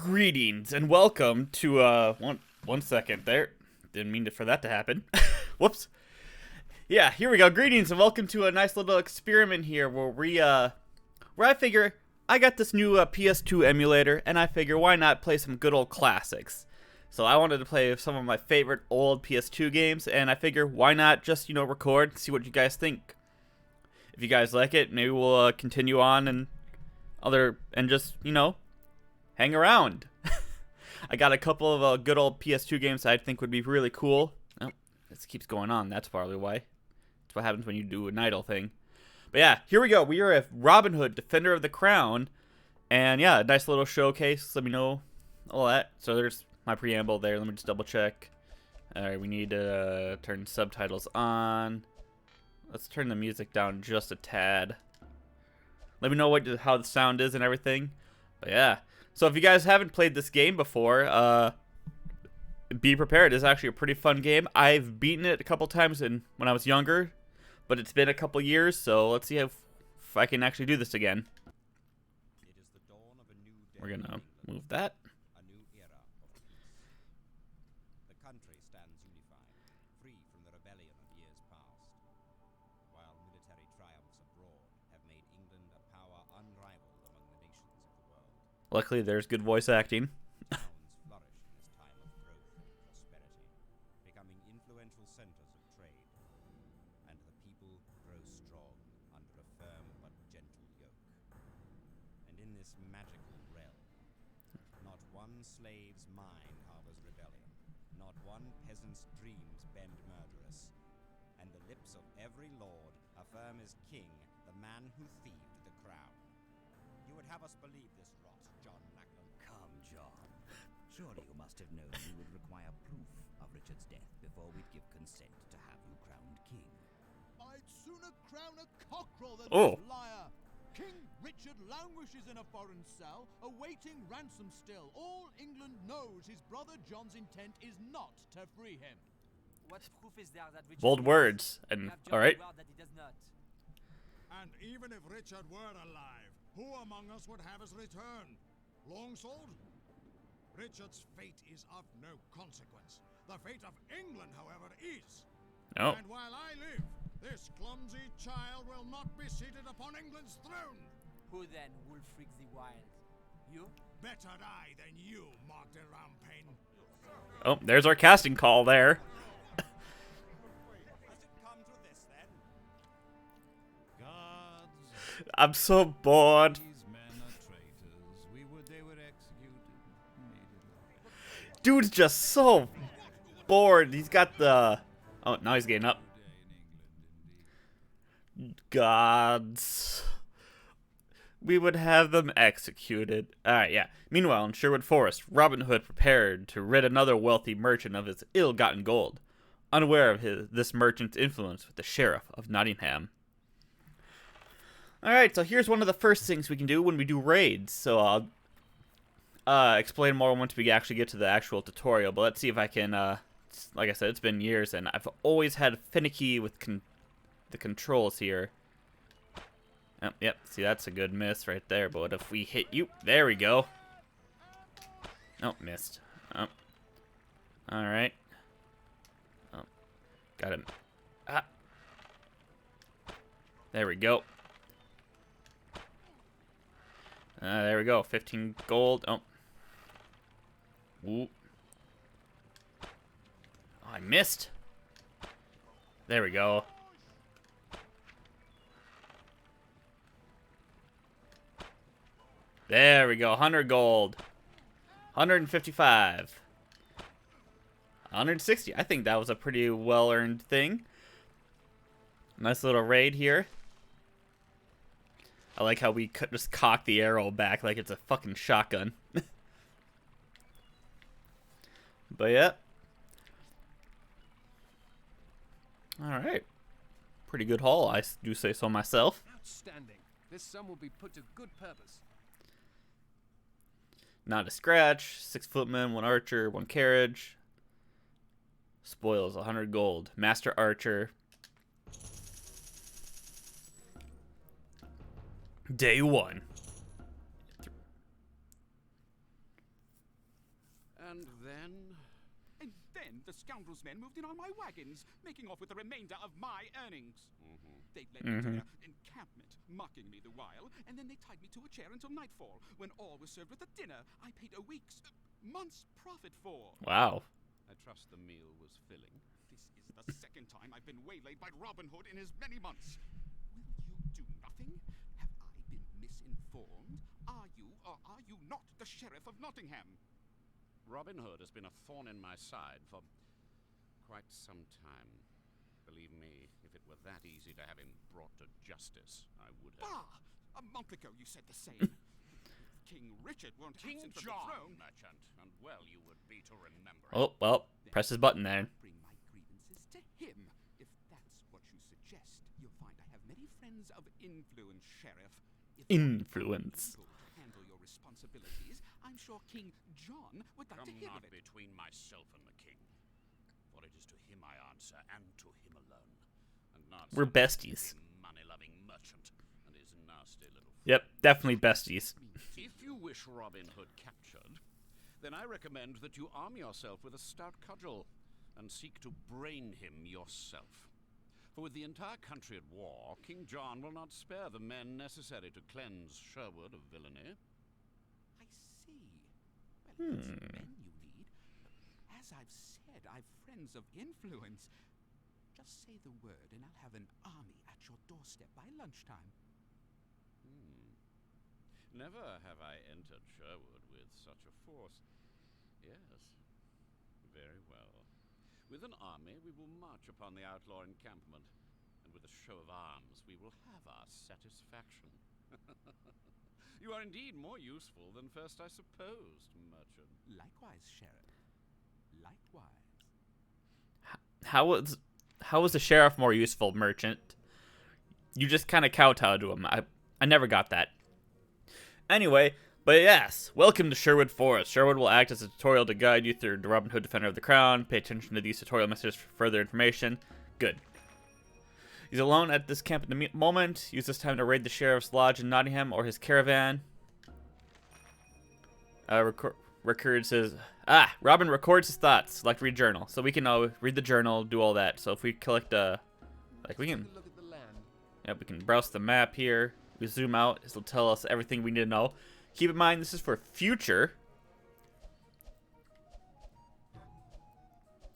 Greetings and welcome to one second there. Didn't mean for that to happen. Whoops. Yeah, here we go. Greetings and welcome to a nice little experiment here where I figure I got this new PS2 emulator and I figure why not play some good old classics. So I wanted to play some of my favorite old PS2 games and I figure why not just, record and see what you guys think. If you guys like it, maybe we'll continue on and just, hang around. I got a couple of good old PS2 games that I think would be really cool. Oh, this keeps going on. That's probably why. That's what happens when you do an idle thing. But yeah, here we go. We are at Robin Hood, Defender of the Crown. And yeah, a nice little showcase. Let me know all that. So there's my preamble there. Let me just double check. Alright, we need to turn subtitles on. Let's turn the music down just a tad. Let me know how the sound is and everything. But yeah. So if you guys haven't played this game before, be prepared. It's actually a pretty fun game. I've beaten it a couple times when I was younger, but it's been a couple years, so let's see if I can actually do this again. It is the dawn of a new day. We're gonna move that. A new era of peace. The country stands unified, free from the rebellion of years past, while military triumphs abroad have made England a power unrivaled among the nations of the world. Luckily, there's good voice acting. Towns flourish in this time of growth and prosperity, becoming influential centers of trade, and the people grow strong under a firm but gentle yoke. And in this magical realm, not one slave's mind harbors rebellion, not one peasant's dreams bend murderous, and the lips of every lord affirm as king the man who thieved the crown. You would have us believe this rot, John Lackland. Come, John. Surely you must have known we would require proof of Richard's death before we'd give consent to have you crowned king. I'd sooner crown a cockerel than Oh. this liar. King Richard languishes in a foreign cell, awaiting ransom still. All England knows his brother John's intent is not to free him. What proof is there that Richard Bold will words. not? And We have just all right. the word that he does not. And even if Richard were alive, who among us would have his return? Longsword? Richard's fate is of no consequence. The fate of England, however, is. Oh. And while I live, this clumsy child will not be seated upon England's throne. Who then, Wulfric the Wild? You? Better die than you, Martin Rampain. Oh, there's our casting call there. Has it come to this, then? Gods, I'm so bored. these men are traitors. They were executed immediately. Dude's just so bored. He's got the... Oh, now he's getting up. Gods. We would have them executed. Alright, yeah. Meanwhile, in Sherwood Forest, Robin Hood prepared to rid another wealthy merchant of his ill-gotten gold, unaware of this merchant's influence with the sheriff of Nottingham. Alright, so here's one of the first things we can do when we do raids. So I'll explain more once we actually get to the actual tutorial, but let's see if I can, like I said, it's been years, and I've always had finicky with the controls here. Oh, yep, see, that's a good miss right there, but what if we hit you? There we go. Oh, missed. Oh. Alright. Oh. Got him. Ah. There we go. There we go. 15 gold. Oh. Ooh. Oh, I missed. There we go. There we go. 100 gold. 155. 160. I think that was a pretty well-earned thing. Nice little raid here. I like how we just cock the arrow back like it's a fucking shotgun. But yeah. Alright. Pretty good haul, I do say so myself. Outstanding. This sum will be put to good purpose. Not a scratch. 6 footmen, 1 archer, 1 carriage. Spoils 100 gold. Master archer. Day 1. And then? And then the scoundrels' men moved in on my wagons, making off with the remainder of my earnings. They led me to their encampment, mocking me the while, and then they tied me to a chair until nightfall, when all was served with a dinner I paid a week's, month's profit for. Wow. I trust the meal was filling. This is the second time I've been waylaid by Robin Hood in as many months. Will you do nothing? Have I been misinformed? Are you or are you not the Sheriff of Nottingham? Robin Hood has been a thorn in my side for quite some time. Believe me, if it were that easy to have him brought to justice, I would have. Bah! A month ago you said the same. King Richard won't King absent from the John, throne. merchant, and well you would be to remember it. Oh, well, press his button there. Bring my grievances to him. If that's what you suggest, you'll find I have many friends of influence, Sheriff. If Influence. you handle your responsibilities, I'm sure King John would like Come to hear not of it. between myself and the king, for it is to him I answer, and to him alone, and not We're some besties. money-loving merchant and his nasty little. Yep, definitely besties. If you wish Robin Hood captured, then I recommend that you arm yourself with a stout cudgel and seek to brain him yourself. For with the entire country at war, King John will not spare the men necessary to cleanse Sherwood of villainy. I see. Well, it's men you need. As I've said, I've friends of influence. Just say the word and I'll have an army at your doorstep by lunchtime. Never have I entered Sherwood with such a force. Yes, very well. With an army, we will march upon the outlaw encampment, and with a show of arms, we will have our satisfaction. You are indeed more useful than first I supposed, merchant. Likewise, Sheriff. Likewise. How was the sheriff more useful, merchant? You just kind of kowtowed to him. I never got that. Anyway, but yes, welcome to Sherwood Forest. Sherwood will act as a tutorial to guide you through the Robin Hood Defender of the Crown. Pay attention to these tutorial messages for further information. Good. He's alone at this camp at the moment. Use this time to raid the Sheriff's Lodge in Nottingham or his caravan. Robin records his thoughts. Select read journal. So we can read the journal, do all that. So if we collect we can, Look at the land. we can browse the map here. We zoom out. This will tell us everything we need to know. Keep in mind, this is for future.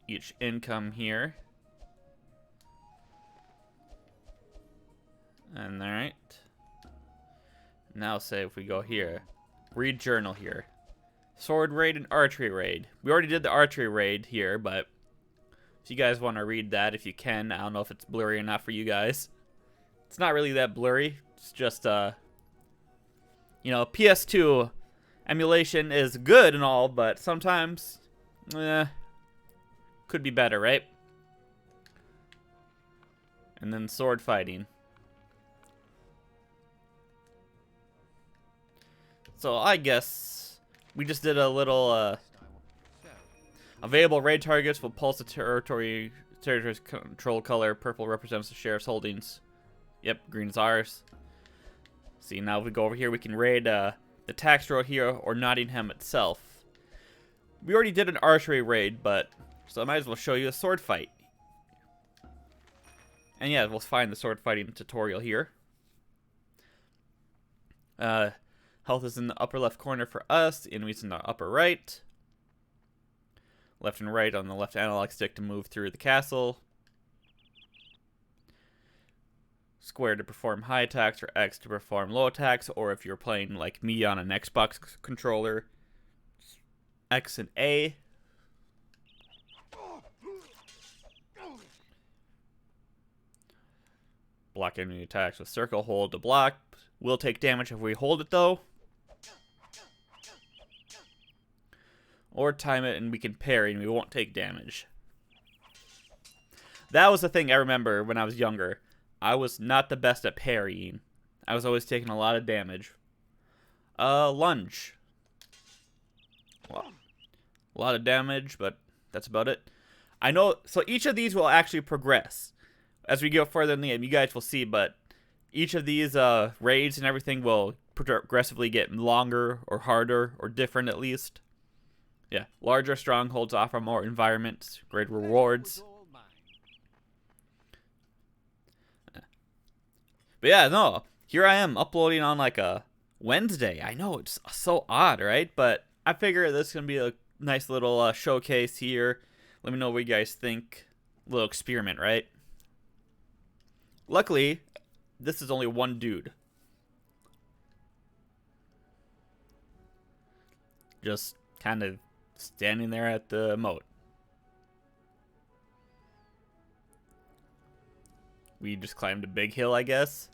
Each income here. And alright. Now say if we go here. Read journal here. Sword raid and archery raid. We already did the archery raid here, but if you guys want to read that, if you can. I don't know if it's blurry or not for you guys. It's not really that blurry. It's just, PS2 emulation is good and all, but sometimes, could be better, right? And then sword fighting. So I guess we just did a little, available raid targets will pulse the territory's control color. Purple represents the sheriff's holdings. Yep, green is ours. See, now if we go over here, we can raid the tax road here or Nottingham itself. We already did an archery raid, but so I might as well show you a sword fight. And yeah, we'll find the sword fighting tutorial here. Health is in the upper left corner for us. Enemies in the upper right. Left and right on the left analog stick to move through the castle. Square to perform high attacks, or X to perform low attacks, or if you're playing like me on an Xbox controller, X and A. Block enemy attacks with circle, hold to block. Will take damage if we hold it though. Or time it and we can parry and we won't take damage. That was the thing I remember when I was younger. I was not the best at parrying. I was always taking a lot of damage. Lunge. Well, a lot of damage, but that's about it. I know, so each of these will actually progress. As we go further in the game, you guys will see, but each of these raids and everything will progressively get longer or harder or different at least. Yeah, larger strongholds offer more environments, great rewards. But yeah, no, here I am uploading on like a Wednesday. I know, it's so odd, right? But I figure this is going to be a nice little showcase here. Let me know what you guys think. Little experiment, right? Luckily, this is only one dude. Just kind of standing there at the moat. We just climbed a big hill, I guess.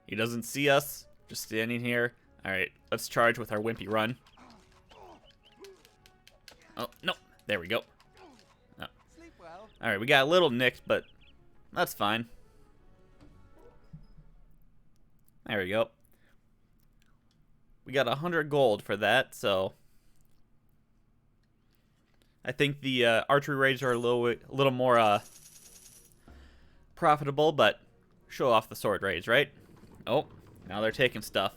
He doesn't see us. Just standing here. Alright, let's charge with our wimpy run. Oh, no. There we go. Oh. Alright, we got a little nicked, but that's fine. There we go. We got 100 gold for that, so I think the archery raids are a little more profitable, but show off the sword raids, right? Oh, now they're taking stuff.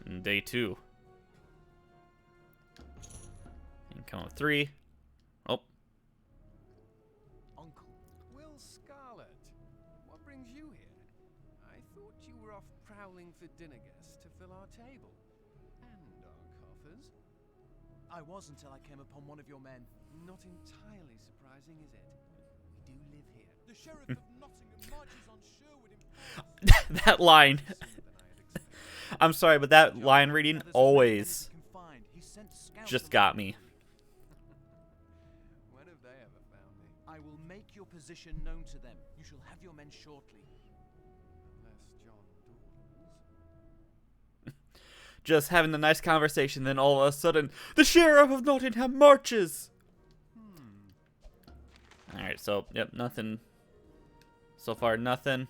And day 2. Income of 3. Oh. Uncle. Will Scarlet, what brings you here? I thought you were off prowling for dinner guests to fill our table. And our coffers. I was until I came upon one of your men. Not entirely surprising, is it? We do live here. The Sheriff of Nottingham marches on Sherwood in That line. I'm sorry, but that line reading always just got me. When have they ever found me? I will make your position known to them. You shall have your men shortly. Unless John dawdles. Just having a nice conversation, then all of a sudden, the Sheriff of Nottingham marches! Alright, so, yep, nothing. So far, nothing.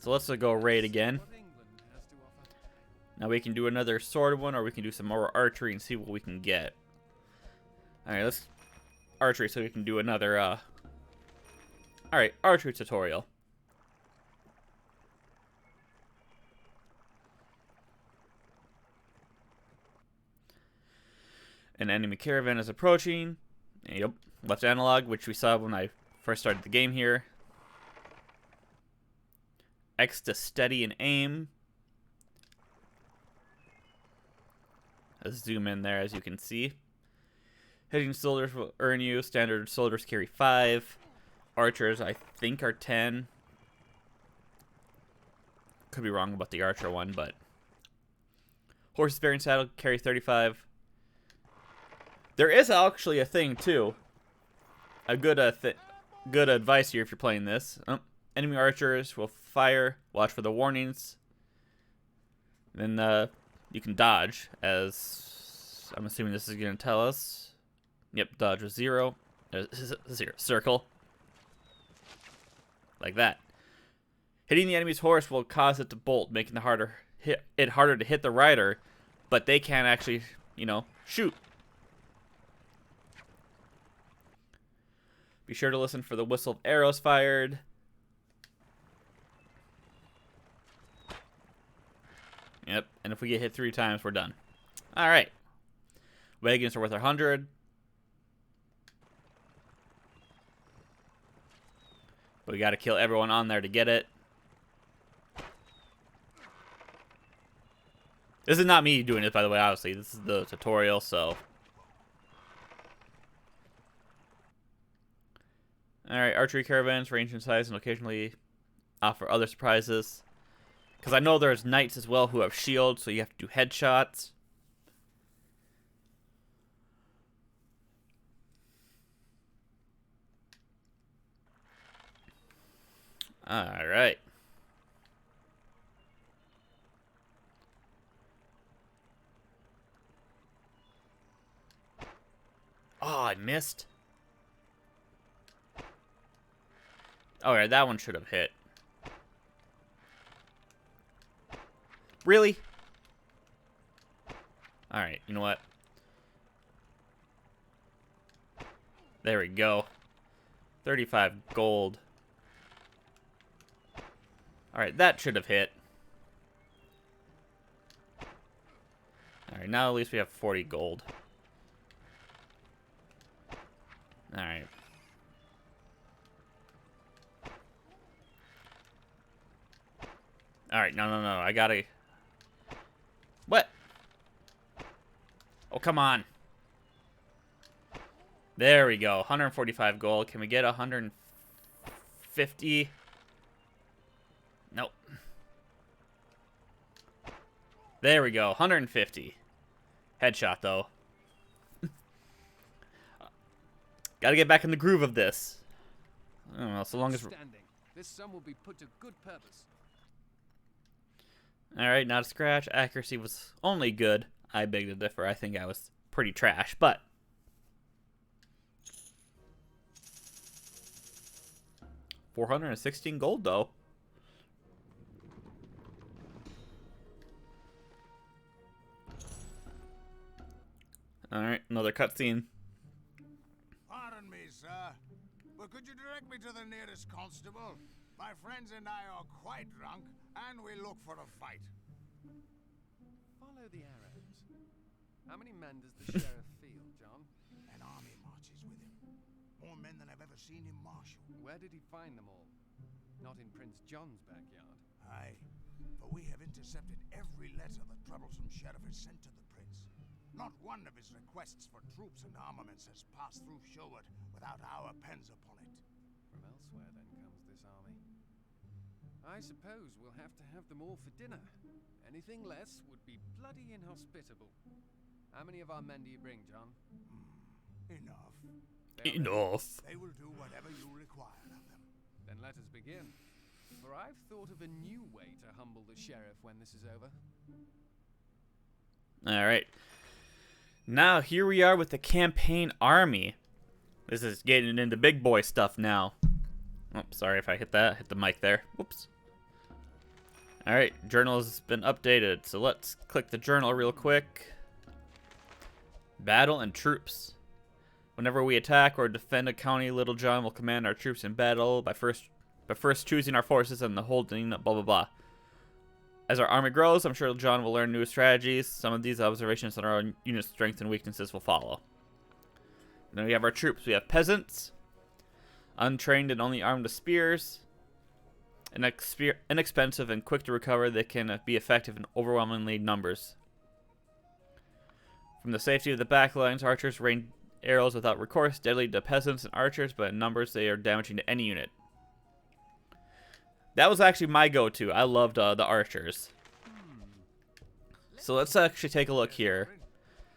So let's go raid again. What England has to offer. Now we can do another sword one, or we can do some more archery and see what we can get. Alright, let's archery so we can do another, Alright, archery tutorial. An enemy caravan is approaching. Yep, left analog, which we saw when I first started the game here. X to steady and aim. Let's zoom in there, as you can see. Hitting soldiers will earn you. Standard soldiers carry 5. Archers, I think, are 10. Could be wrong about the archer one, but horses bearing saddle carry 35. There is actually a thing too. A good good advice here if you're playing this. Enemy archers will fire. Watch for the warnings. Then you can dodge, as I'm assuming this is going to tell us. Yep, dodge was 0. 0. Circle. Like that. Hitting the enemy's horse will cause it to bolt, making it harder to hit the rider, but they can't actually, you know, shoot. Be sure to listen for the whistle of arrows fired. Yep, and if we get hit 3 times, we're done. Alright. Wagons are worth 100. But we gotta kill everyone on there to get it. This is not me doing this, by the way, obviously. This is the tutorial, so. Alright, archery caravans range in size and occasionally offer other surprises. Because I know there's knights as well who have shields, so you have to do headshots. Alright. Oh, I missed. Alright, that one should have hit. Really? Alright, you know what? There we go. 35 gold. Alright, that should have hit. Alright, now at least we have 40 gold. Alright. Alright, no, I gotta... What? Oh, come on. There we go. 145 gold. Can we get 150? Nope. There we go. 150. Headshot, though. Gotta get back in the groove of this. I don't know, so long as... This sum will be put to good purpose. Alright, not a scratch. Accuracy was only good. I beg to differ. I think I was pretty trash, but... $416 gold, though. Alright, another cutscene. Pardon me, sir, but could you direct me to the nearest constable? My friends and I are quite drunk, and we look for a fight. Follow the arrows. How many men does the sheriff feel, John? An army marches with him. More men than I've ever seen him marshal. Where did he find them all? Not in Prince John's backyard. Aye, for we have intercepted every letter the troublesome sheriff has sent to the prince. Not one of his requests for troops and armaments has passed through Sherwood without our pens upon it. From elsewhere, then, comes this army. I suppose we'll have to have them all for dinner. Anything less would be bloody inhospitable. How many of our men do you bring, John? Enough. Enough. They will do whatever you require of them. Then let us begin. For I've thought of a new way to humble the sheriff when this is over. Alright. Now, here we are with the campaign army. This is getting into big boy stuff now. Oh, sorry if I hit that. Hit the mic there. Whoops. Alright, journal has been updated. So let's click the journal real quick. Battle and troops. Whenever we attack or defend a county, Little John will command our troops in battle by first choosing our forces and the holding blah blah blah. As our army grows, I'm sure Little John will learn new strategies. Some of these observations on our own unit strengths and weaknesses will follow. And then we have our troops. We have peasants, untrained and only armed with spears, inexpensive and quick to recover. They can be effective in overwhelmingly numbers. From the safety of the back lines, archers rain arrows without recourse, deadly to peasants and archers, but in numbers they are damaging to any unit. That was actually my go-to. I loved the archers. So let's actually take a look here.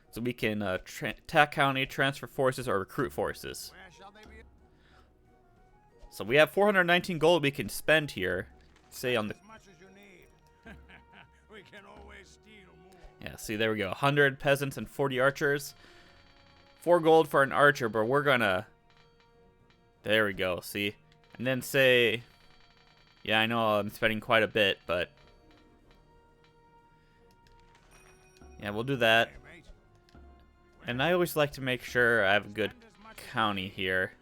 So we can attack county, transfer forces, or recruit forces. So we have 419 gold we can spend here. Say on the... Yeah, see, there we go. 100 peasants and 40 archers. 4 gold for an archer, but we're gonna... There we go, see? And then say... Yeah, I know I'm spending quite a bit, but... Yeah, we'll do that. And I always like to make sure I have a good county here.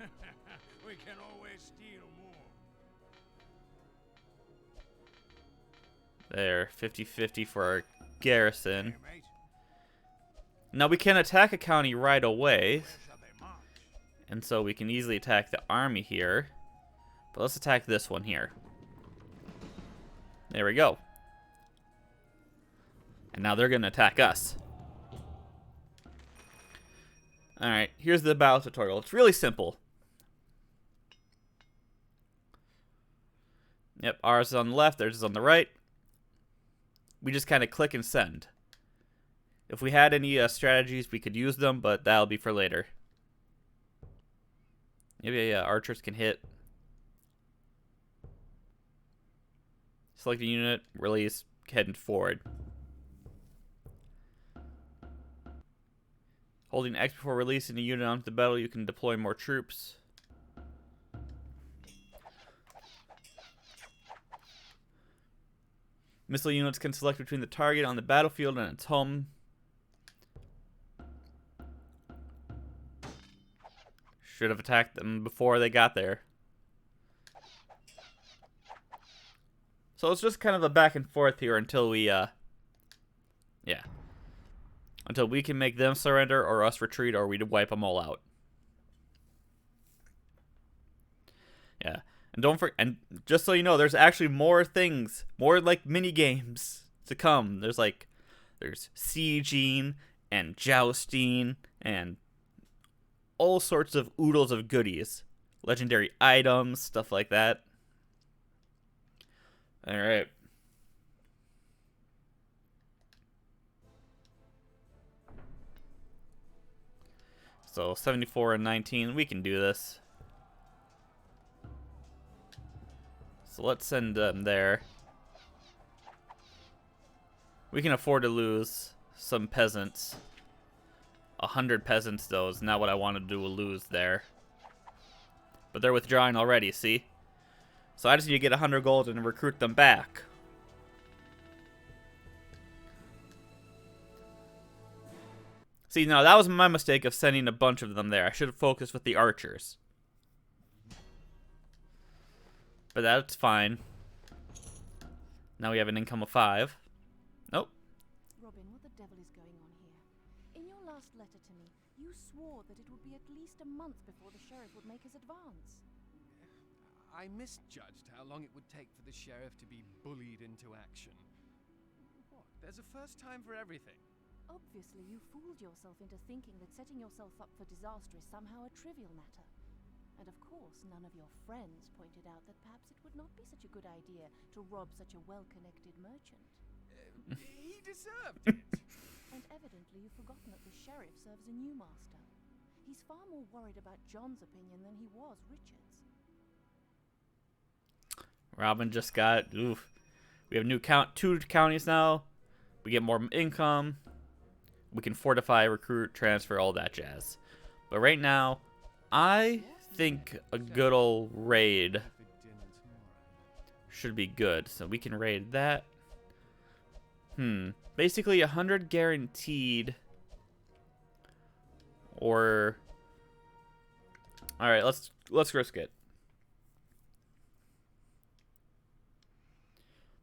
There, 50-50 for our garrison. Now we can attack a county right away. And so we can easily attack the army here. But let's attack this one here. There we go. And now they're going to attack us. Alright, here's the battle tutorial. It's really simple. Yep, ours is on the left, theirs is on the right. We just kind of click and send. If we had any strategies, we could use them, but that'll be for later. Maybe archers can hit. Select a unit, release, heading forward. Holding X before releasing a unit onto the battle, you can deploy more troops. Missile units can select between the target on the battlefield and its home. Should have attacked them before they got there. So it's just kind of a back and forth here until we, yeah. until we can make them surrender or us retreat or we wipe them all out. Yeah. And don't forget, and just so you know, there's actually more things, more like mini games to come. There's sieging and jousting and all sorts of oodles of goodies. Legendary items, stuff like that. Alright. So 74 and 19, we can do this. So let's send them there. We can afford to lose some peasants. 100 peasants, though, is not what I wanted to lose there. But they're withdrawing already, see? So I just need to get 100 gold and recruit them back. See, now that was my mistake of sending a bunch of them there. I should have focused with the archers. But that's fine. Now we have an income of 5. Nope. Robin, what the devil is going on here? In your last letter to me, you swore that it would be at least a month before the sheriff would make his advance. I misjudged how long it would take for the sheriff to be bullied into action. What? There's a first time for everything. Obviously, you fooled yourself into thinking that setting yourself up for disaster is somehow a trivial matter. And of course, none of your friends pointed out that perhaps it would not be such a good idea to rob such a well-connected merchant. He deserved it. And evidently you've forgotten that the sheriff serves a new master. He's far more worried about John's opinion than he was Richard's. Robin just got, oof. We have two counties now. We get more income. We can fortify, recruit, transfer, all that jazz. But right now, I think a good old raid should be good. So we can raid that. Basically 100 guaranteed. Or alright, let's risk it.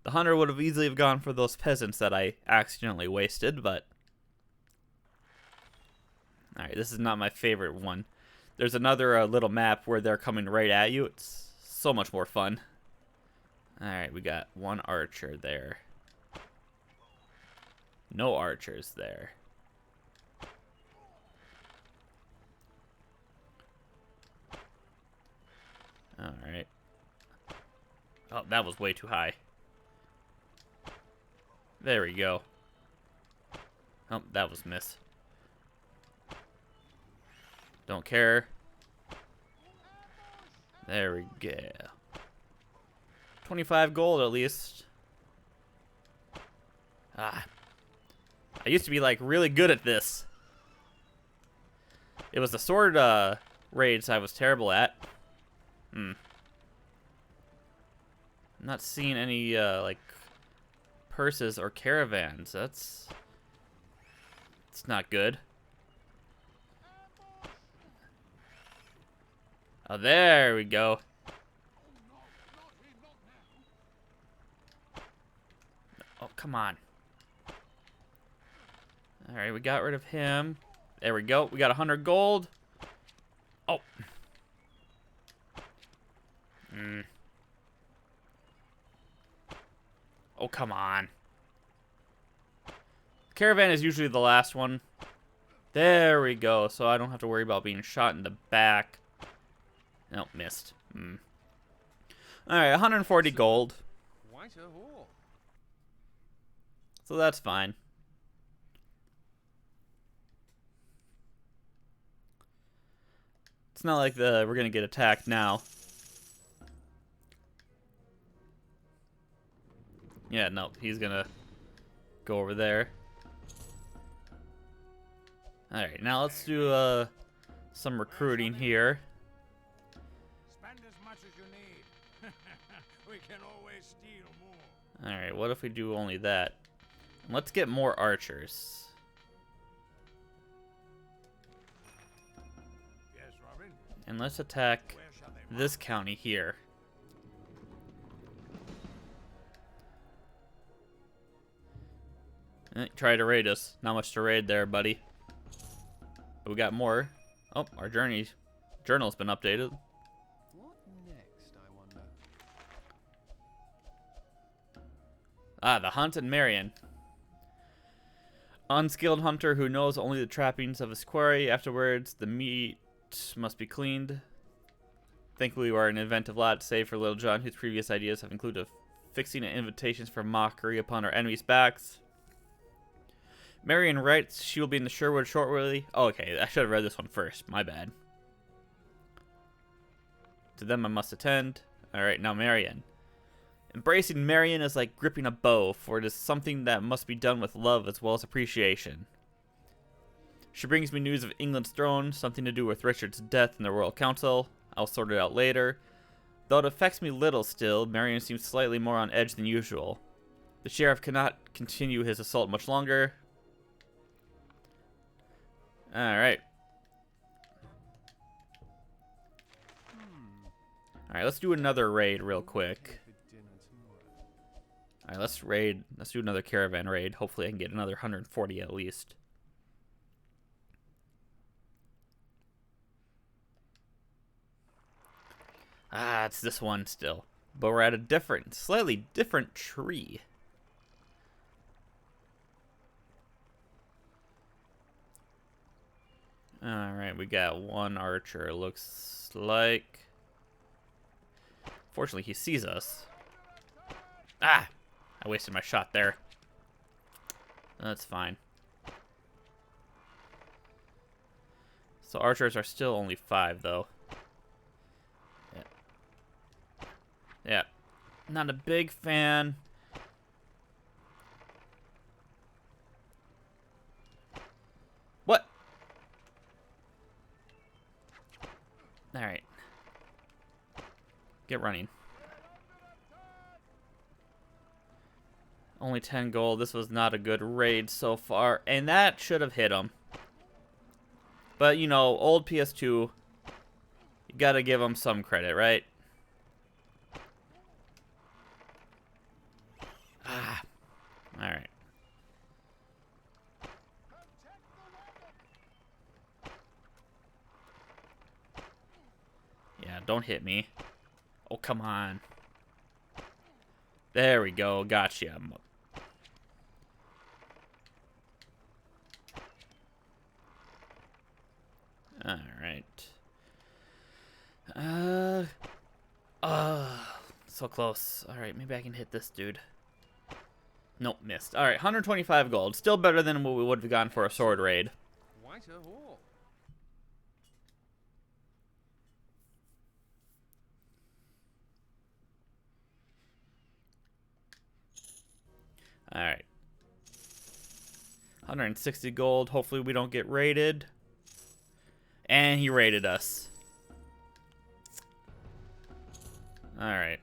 The 100 would have easily have gone for those peasants that I accidentally wasted, but alright, this is not my favorite one. There's another little map where they're coming right at you. It's so much more fun. Alright, we got one archer there. No archers there. Alright. Oh, that was way too high. There we go. Oh, that was miss. Don't care. There we go. 25 gold at least. Ah. I used to be like really good at this. It was the sword raids I was terrible at. I'm not seeing any like purses or caravans. It's not good. Oh, there we go. Oh, come on. Alright, we got rid of him. There we go. We got 100 gold. Oh. Oh, come on. Caravan is usually the last one. There we go. So I don't have to worry about being shot in the back. Nope, missed. Alright, 140 gold. Quite a haul. So that's fine. It's not like we're gonna get attacked now. Yeah, no, he's gonna go over there. Alright, now let's do some recruiting here. Spend as much as you need. We can always steal more. Alright, what if we do only that? Let's get more archers. Yes, Robin. And let's attack Where shall they this county here. Try to raid us. Not much to raid there, buddy. But we got more. Oh, our journal's been updated. What next, I wonder? Ah, the hunt in Marian. Unskilled hunter who knows only the trappings of his quarry. Afterwards, the meat must be cleaned. Thankfully, we are an inventive lot, save for Little John, whose previous ideas have included fixing invitations for mockery upon our enemies' backs. Marian writes she will be in the Sherwood shortly. Oh, okay, I should have read this one first. My bad. To them I must attend. Alright, now Marian. Embracing Marian is like gripping a bow, for it is something that must be done with love as well as appreciation. She brings me news of England's throne, something to do with Richard's death in the Royal Council. I'll sort it out later. Though it affects me little still, Marian seems slightly more on edge than usual. The sheriff cannot continue his assault much longer. Alright. Alright, let's do another raid real quick. Alright, let's do another caravan raid. Hopefully I can get another 140 at least. Ah, it's this one still. But we're at a slightly different tree. Alright, we got one archer, looks like. Fortunately, he sees us. Ah! I wasted my shot there. That's fine. So archers are still only 5, though. Yeah. Not a big fan. What? Alright. Get running. Only 10 gold. This was not a good raid so far. And that should have hit him. But, you know, old PS2, you gotta give him some credit, right? Ah. Alright. Yeah, don't hit me. Oh, come on. There we go. Gotcha. Alright. So close. Alright, maybe I can hit this dude. Nope, missed. Alright, 125 gold. Still better than what we would have gone for a sword raid. Quite a haul. Alright. 160 gold. Hopefully we don't get raided. And he raided us. Alright.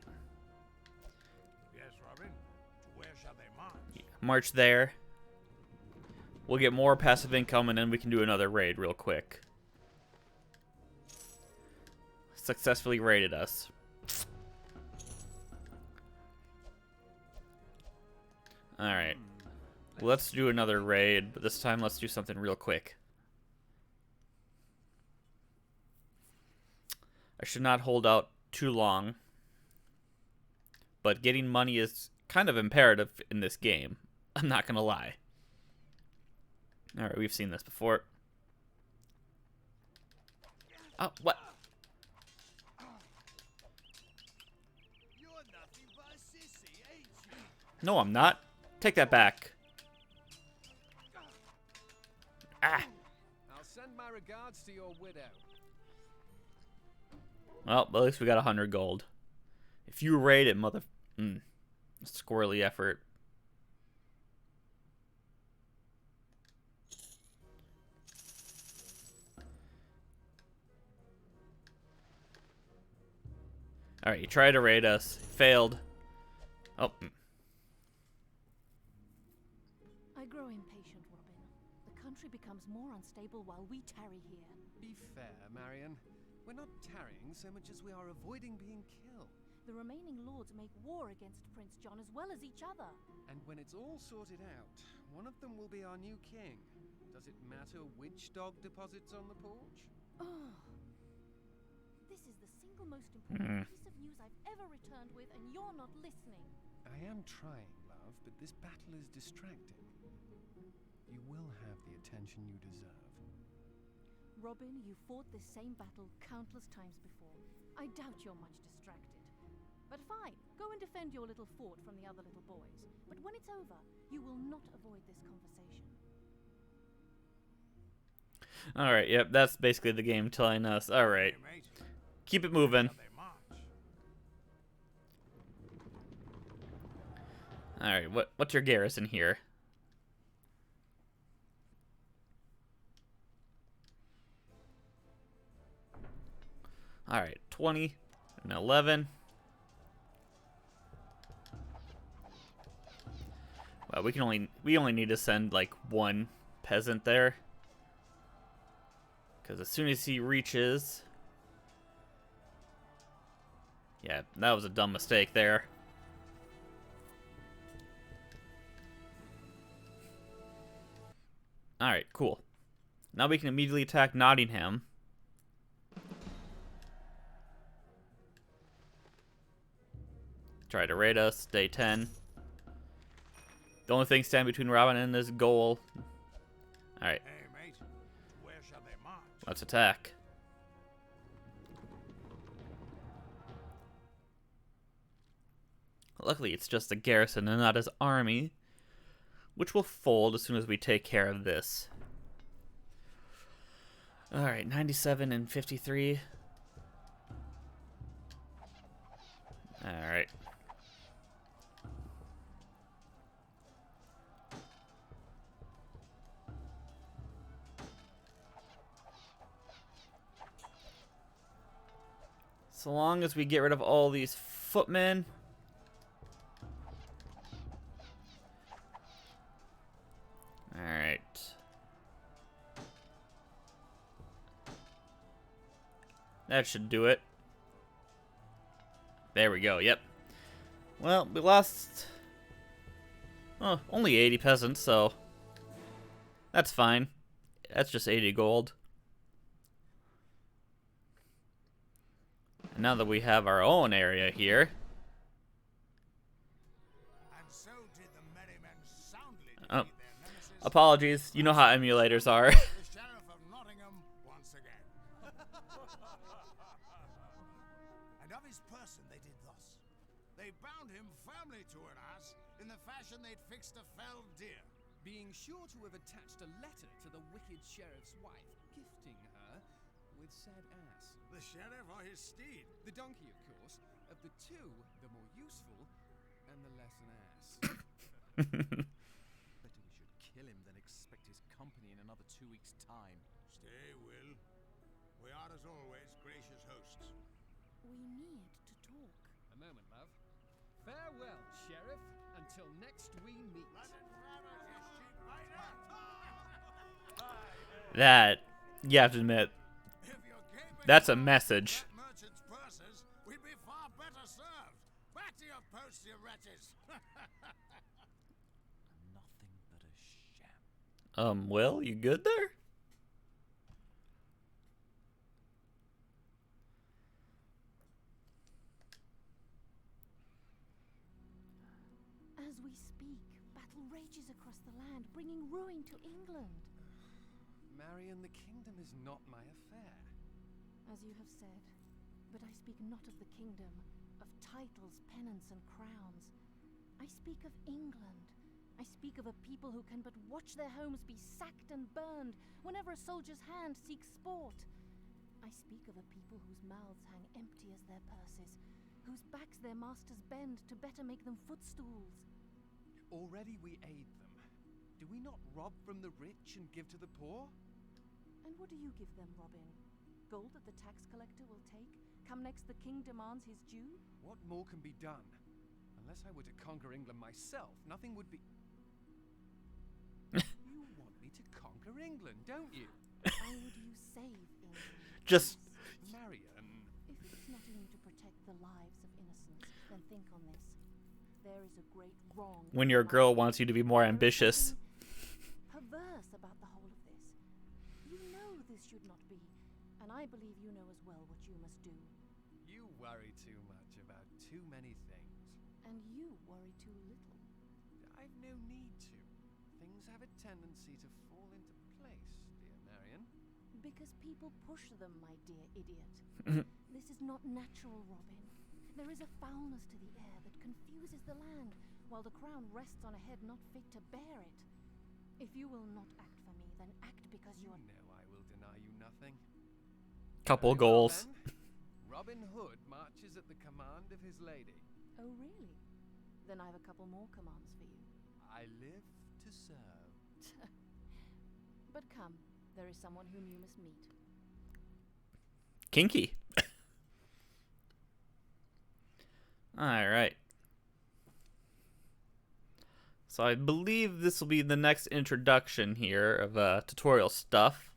Yes, Robin. Where shall they march? March there. We'll get more passive income and then we can do another raid real quick. Successfully raided us. Alright. Let's do another raid, but this time let's do something real quick. I should not hold out too long. But getting money is kind of imperative in this game. I'm not gonna lie. Alright, we've seen this before. Oh, what? You're nothing but a sissy, ain't you? No, I'm not. Take that back. Ah! I'll send my regards to your widow. Well, at least we got 100 gold. If you raid it, squirrely effort. Alright, you tried to raid us. Failed. Oh. I grow impatient, Robin. The country becomes more unstable while we tarry here. Be fair, Marian. We're not tarrying so much as we are avoiding being killed. The remaining lords make war against Prince John as well as each other. And when it's all sorted out, one of them will be our new king. Does it matter which dog deposits on the porch? Oh. This is the single most important piece of news I've ever returned with, and you're not listening. I am trying, love, but this battle is distracting. You will have the attention you deserve. Robin, you fought this same battle countless times before. I doubt you're much distracted. But fine, go and defend your little fort from the other little boys. But when it's over, you will not avoid this conversation. Alright, yep, that's basically the game telling us. Alright, keep it moving. Alright, what's your garrison here? Alright, 20 and 11. Well, we only need to send like one peasant there. Because as soon as he reaches... Yeah, that was a dumb mistake there. Alright, cool. Now we can immediately attack Nottingham. Try to raid us, day 10. The only thing standing between Robin and his goal. Alright. Hey, mate. Where shall they march? Let's attack. Luckily, it's just a garrison and not his army, which will fold as soon as we take care of this. Alright, 97 and 53. Alright. So long as we get rid of all these footmen. Alright. That should do it. There we go, yep. Well, we lost... Oh, only 80 peasants, so... That's fine. That's just 80 gold. And now that we have our own area here... And so did the merry men soundly defeat Oh. their nemesis, Apologies, you know how emulators are. the Sheriff of Nottingham once again. And of his person they did thus. They bound him firmly to an ass in the fashion they'd fixed a felled deer. Being sure to have attached a letter to the wicked sheriff's wife, gifting her with said ass. The sheriff or his steed? The donkey, of course. Of the two, the more useful and the less an ass. Better we should kill him than expect his company in another 2 weeks' time. Stay, Will. We are, as always, gracious hosts. We need to talk. A moment, love. Farewell, Sheriff, until next we meet. That, you have to admit, that's a message. Merchants' purses, we'd be far better served. Back to your posts, you wretches. Nothing but a sham. Will, you good there? As we speak, battle rages across the land, bringing ruin to England. Marian, the kingdom is not my affair. As you have said, but I speak not of the kingdom, of titles, pennants, and crowns. I speak of England. I speak of a people who can but watch their homes be sacked and burned whenever a soldier's hand seeks sport. I speak of a people whose mouths hang empty as their purses, whose backs their masters bend to better make them footstools. Already we aid them. Do we not rob from the rich and give to the poor? And what do you give them, Robin? Gold that the tax collector will take? Come next the king demands his due? What more can be done? Unless I were to conquer England myself, nothing would be... You want me to conquer England, don't you? How would you save England? Just, Marian... If it's not in you to protect the lives of innocents, then think on this. There is a great wrong. When your girl wants you to be more ambitious. Perverse about the whole of this. You know this should not be, and I believe you know as well what you must do. You worry too much about too many things. And you worry too little. I've no need to. Things have a tendency to fall into place, dear Marian. Because people push them, my dear idiot. This is not natural, Robin. There is a foulness to the air that confuses the land, while the crown rests on a head not fit to bear it. If you will not act for me, then act because you are... No, I will deny you nothing. Couple Very well, goals. then. Robin Hood marches at the command of his lady. Oh, really? Then I've a couple more commands for you. I live to serve. But come, there is someone whom you must meet. Kinky. Alright. So I believe this will be the next introduction here of tutorial stuff.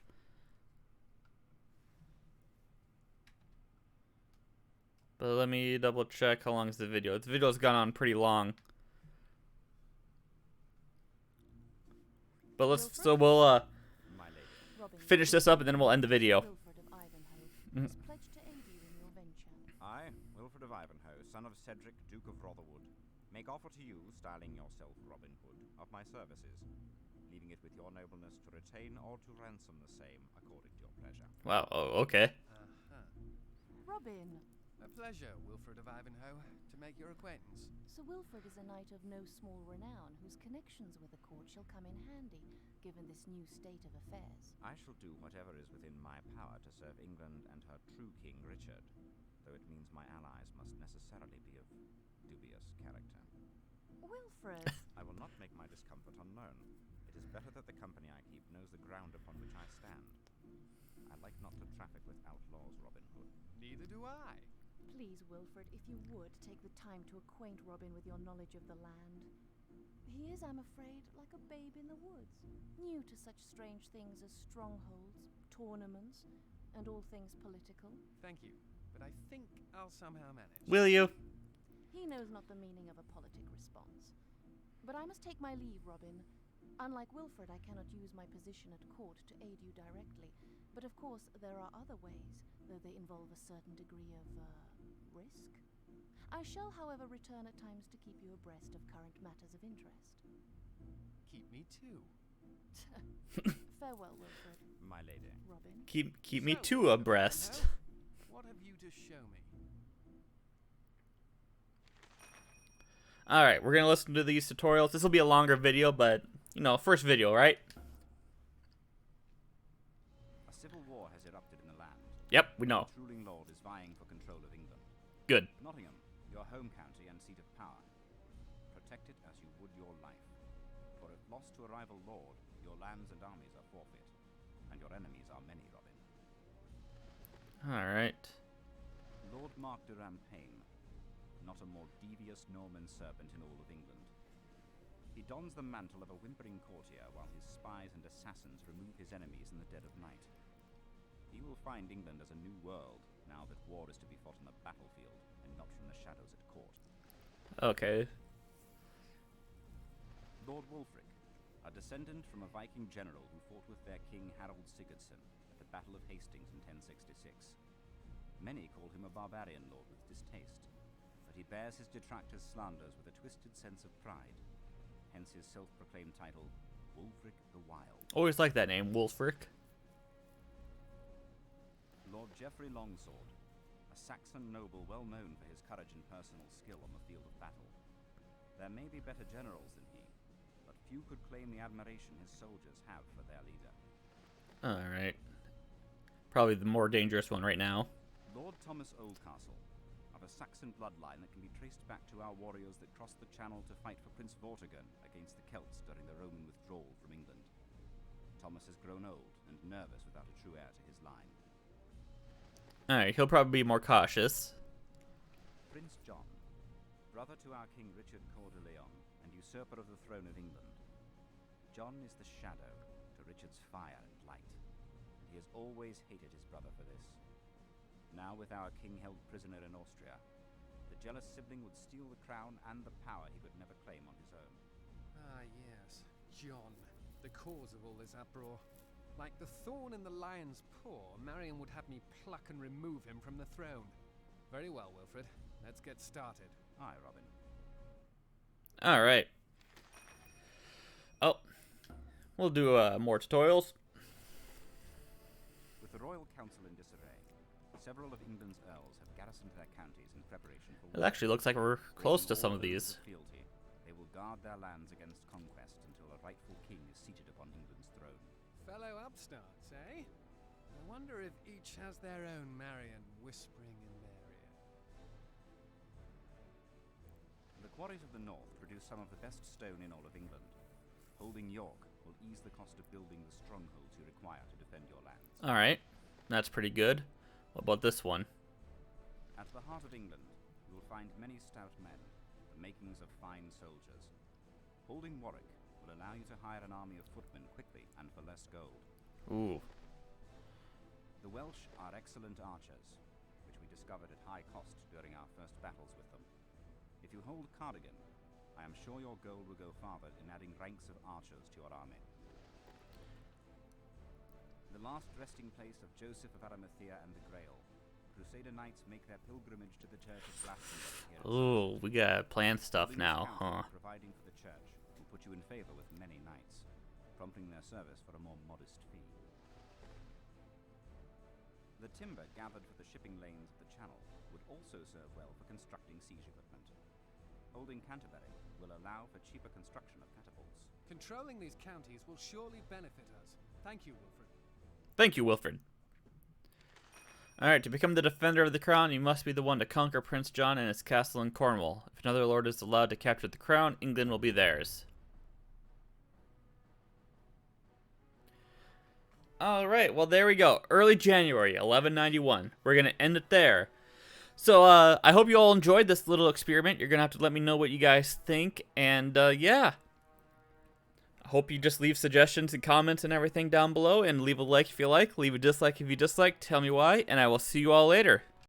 But let me double check how long is the video. The video's gone on pretty long. But we'll finish this up and then we'll end the video. I, Wilfred of Ivanhoe, son of Cedric, Duke of Rotherwood, make offer to you, styling yourself Robin Hood, of my services, leaving it with your nobleness to retain or to ransom the same according to your pleasure. Wow, oh, okay. Robin! A pleasure, Wilfred of Ivanhoe, to make your acquaintance. Sir Wilfred is a knight of no small renown, whose connections with the court shall come in handy, given this new state of affairs. I shall do whatever is within my power to serve England and her true king, Richard, though it means my allies must necessarily be of dubious character. Wilfred! I will not make my discomfort unknown. It is better that the company I keep knows the ground upon which I stand. I like not to traffic with outlaws, Robin Hood. Neither do I. Please, Wilfred, if you would, take the time to acquaint Robin with your knowledge of the land. He is, I'm afraid, like a babe in the woods, new to such strange things as strongholds, tournaments, and all things political. Thank you, but I think I'll somehow manage. Will you? He knows not the meaning of a politic response. But I must take my leave, Robin. Unlike Wilfred, I cannot use my position at court to aid you directly. But of course, there are other ways, though they involve a certain degree of, risk. I shall, however, return at times to keep you abreast of current matters of interest. Keep me too. Farewell, Wilfred. My lady. Robin. Keep me too abreast. What have you to show me? Alright, we're gonna listen to these tutorials. This will be a longer video, but, you know, first video, right? A civil war has erupted in the land. Yep, we know. The ruling lord is vying for control of England. Good. Nottingham, your home county and seat of power. Protect it as you would your life. For if lost to a rival lord, your lands and armies are forfeit. And your enemies are many, Robin. Alright. Lord Mark de Rampaine, not a more devious Norman serpent in all of England. He dons the mantle of a whimpering courtier while his spies and assassins remove his enemies in the dead of night. He will find England as a new world, now that war is to be fought on the battlefield, and not from the shadows at court. Okay. Lord Wulfric, a descendant from a Viking general who fought with their king Harold Sigurdsson at the Battle of Hastings in 1066. Many call him a barbarian lord with distaste, but he bears his detractors' slanders with a twisted sense of pride, hence his self-proclaimed title, Wulfric the Wild. Always like that name, Wulfric. Lord Geoffrey Longsword, a Saxon noble well known for his courage and personal skill on the field of battle. There may be better generals than he, but few could claim the admiration his soldiers have for their leader. Alright. Probably the more dangerous one right now. Lord Thomas Oldcastle, of a Saxon bloodline that can be traced back to our warriors that crossed the Channel to fight for Prince Vortigern against the Celts during the Roman withdrawal from England. Thomas has grown old and nervous without a true heir to his line. Alright, he'll probably be more cautious. Prince John, brother to our King Richard Coeur de Lion and usurper of the throne of England. John is the shadow to Richard's fire and light, and he has always hated his brother for this. Now with our king held prisoner in Austria, jealous sibling would steal the crown and the power he could never claim on his own. Ah, yes. John, the cause of all this uproar. Like the thorn in the lion's paw, Marian would have me pluck and remove him from the throne. Very well, Wilfred. Let's get started. Aye, Robin. All right. Oh, we'll do more tutorials. With the royal council in disarray, several of England's earls have garrisoned their counties in preparation for It war. actually looks like we're close to some of these. Fealty, they will guard their lands against conquest until a rightful king is seated upon England's throne. Fellow upstarts, eh? I wonder if each has their own Marian whispering in their ear. The quarries of the north produce some of the best stone in all of England. Holding York will ease the cost of building the strongholds you require to defend your lands. All right, that's pretty good. What about this one? At the heart of England, you will find many stout men, the makings of fine soldiers. Holding Warwick will allow you to hire an army of footmen quickly and for less gold. Ooh. The Welsh are excellent archers, which we discovered at high cost during our first battles with them. If you hold Cardigan, I am sure your gold will go farther in adding ranks of archers to your army. The last resting place of Joseph of Arimathea and the Grail, Crusader knights make their pilgrimage to the Church of Glastonbury here at Ooh, we got planned stuff Holding now, this huh? county, providing for the church will put you in favor with many knights, prompting their service for a more modest fee. The timber gathered for the shipping lanes of the channel would also serve well for constructing siege equipment. Holding Canterbury will allow for cheaper construction of catapults. Controlling these counties will surely benefit us. Thank you, Wilfred. Thank you, Wilfred. Alright, to become the defender of the crown, you must be the one to conquer Prince John and his castle in Cornwall. If another lord is allowed to capture the crown, England will be theirs. Alright, well there we go. Early January, 1191. We're going to end it there. So, I hope you all enjoyed this little experiment. You're going to have to let me know what you guys think. And, yeah. I hope you just leave suggestions and comments and everything down below. And leave a like if you like. Leave a dislike if you dislike. Tell me why. And I will see you all later.